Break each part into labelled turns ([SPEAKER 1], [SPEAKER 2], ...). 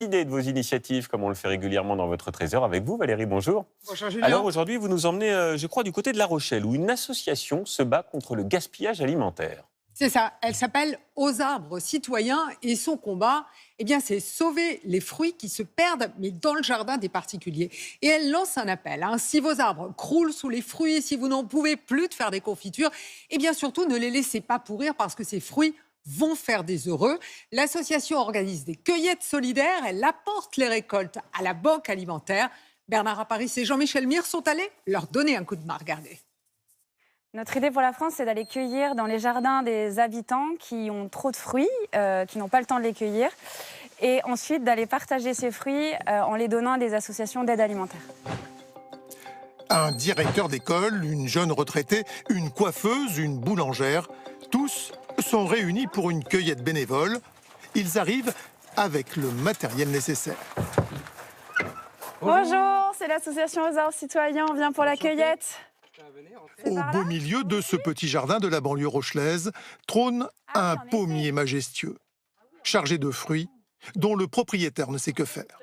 [SPEAKER 1] Idée de vos initiatives, comme on le fait régulièrement dans votre trésor avec vous, Valérie, bonjour.
[SPEAKER 2] Bonjour Julien.
[SPEAKER 1] Alors aujourd'hui, vous nous emmenez, je crois, du côté de La Rochelle, où une association se bat contre le gaspillage alimentaire.
[SPEAKER 2] C'est ça, elle s'appelle Aux arbres citoyens et son combat, c'est sauver les fruits qui se perdent, mais dans le jardin des particuliers. Et elle lance un appel, si vos arbres croulent sous les fruits, si vous n'en pouvez plus de faire des confitures, surtout ne les laissez pas pourrir parce que ces fruits vont faire des heureux. L'association organise des cueillettes solidaires, elle apporte les récoltes à la banque alimentaire. Bernard Apparis et Jean-Michel Mire sont allés leur donner un coup de main, regardez.
[SPEAKER 3] Notre idée pour la France, c'est d'aller cueillir dans les jardins des habitants qui ont trop de fruits, qui n'ont pas le temps de les cueillir, et ensuite d'aller partager ces fruits en les donnant à des associations d'aide alimentaire.
[SPEAKER 4] Un directeur d'école, une jeune retraitée, une coiffeuse, une boulangère, tous sont réunis pour une cueillette bénévole. Ils arrivent avec le matériel nécessaire.
[SPEAKER 3] Bonjour, c'est l'association Aux arbres citoyens, on vient pour la cueillette.
[SPEAKER 4] Au beau milieu de ce petit jardin de la banlieue rochelaise trône un pommier majestueux, chargé de fruits dont le propriétaire ne sait que faire.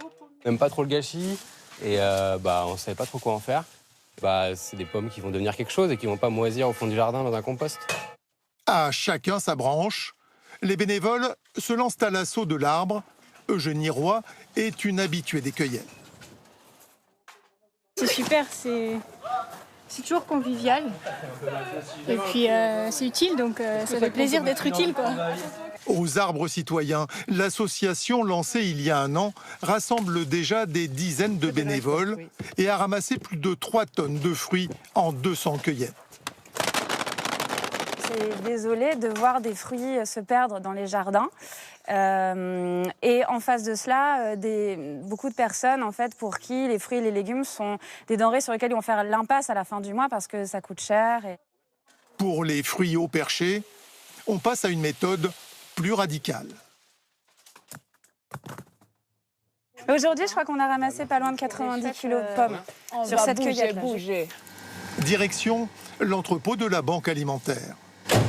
[SPEAKER 5] On n'aime pas trop le gâchis et on ne savait pas trop quoi en faire. C'est des pommes qui vont devenir quelque chose et qui ne vont pas moisir au fond du jardin dans un compost.
[SPEAKER 4] À chacun sa branche, les bénévoles se lancent à l'assaut de l'arbre. Eugénie Roy est une habituée des cueillettes.
[SPEAKER 6] C'est super, c'est toujours convivial. Et puis c'est utile, donc ça fait plaisir d'être utile, quoi.
[SPEAKER 4] Aux arbres citoyens, l'association lancée il y a un an rassemble déjà des dizaines de bénévoles et a ramassé plus de 3 tonnes de fruits en 200 cueillettes.
[SPEAKER 3] C'est désolé de voir des fruits se perdre dans les jardins. Et en face de cela, beaucoup de personnes pour qui les fruits et les légumes sont des denrées sur lesquelles ils vont faire l'impasse à la fin du mois parce que ça coûte cher.
[SPEAKER 4] Pour les fruits haut perchés, on passe à une méthode plus radicale.
[SPEAKER 3] Aujourd'hui, je crois qu'on a ramassé pas loin de 90 kilos de pommes sur cette cueillette.
[SPEAKER 4] Direction l'entrepôt de la banque alimentaire.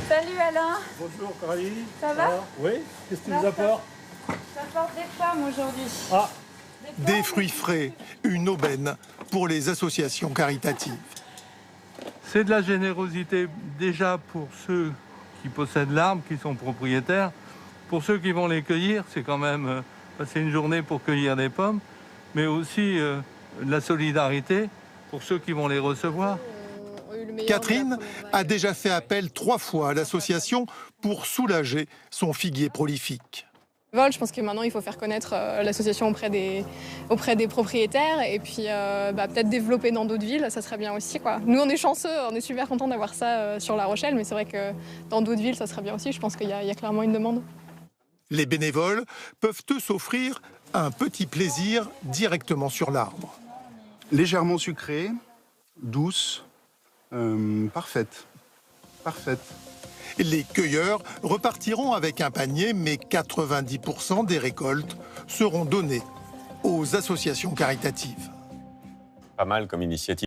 [SPEAKER 3] Salut Alain.
[SPEAKER 7] Bonjour Coralie.
[SPEAKER 3] Ça va?
[SPEAKER 7] Oui, qu'est-ce que tu nous apportes?
[SPEAKER 3] J'apporte des pommes aujourd'hui.
[SPEAKER 4] Ah, des fruits frais, une aubaine pour les associations caritatives.
[SPEAKER 7] C'est de la générosité déjà pour ceux qui possèdent l'arbre, qui sont propriétaires. Pour ceux qui vont les cueillir, c'est quand même passer une journée pour cueillir des pommes, mais aussi de la solidarité pour ceux qui vont les recevoir.
[SPEAKER 4] Catherine a déjà fait appel 3 fois à l'association pour soulager son figuier prolifique.
[SPEAKER 6] Je pense que maintenant il faut faire connaître l'association auprès des propriétaires et puis peut-être développer dans d'autres villes, ça serait bien aussi, quoi. Nous on est chanceux, on est super contents d'avoir ça sur La Rochelle, mais c'est vrai que dans d'autres villes ça serait bien aussi, je pense qu'il y a clairement une demande.
[SPEAKER 4] Les bénévoles peuvent eux s'offrir un petit plaisir directement sur l'arbre.
[SPEAKER 8] Légèrement sucrée, douce, parfaite.
[SPEAKER 4] Les cueilleurs repartiront avec un panier, mais 90% des récoltes seront données aux associations caritatives.
[SPEAKER 1] Pas mal comme initiative.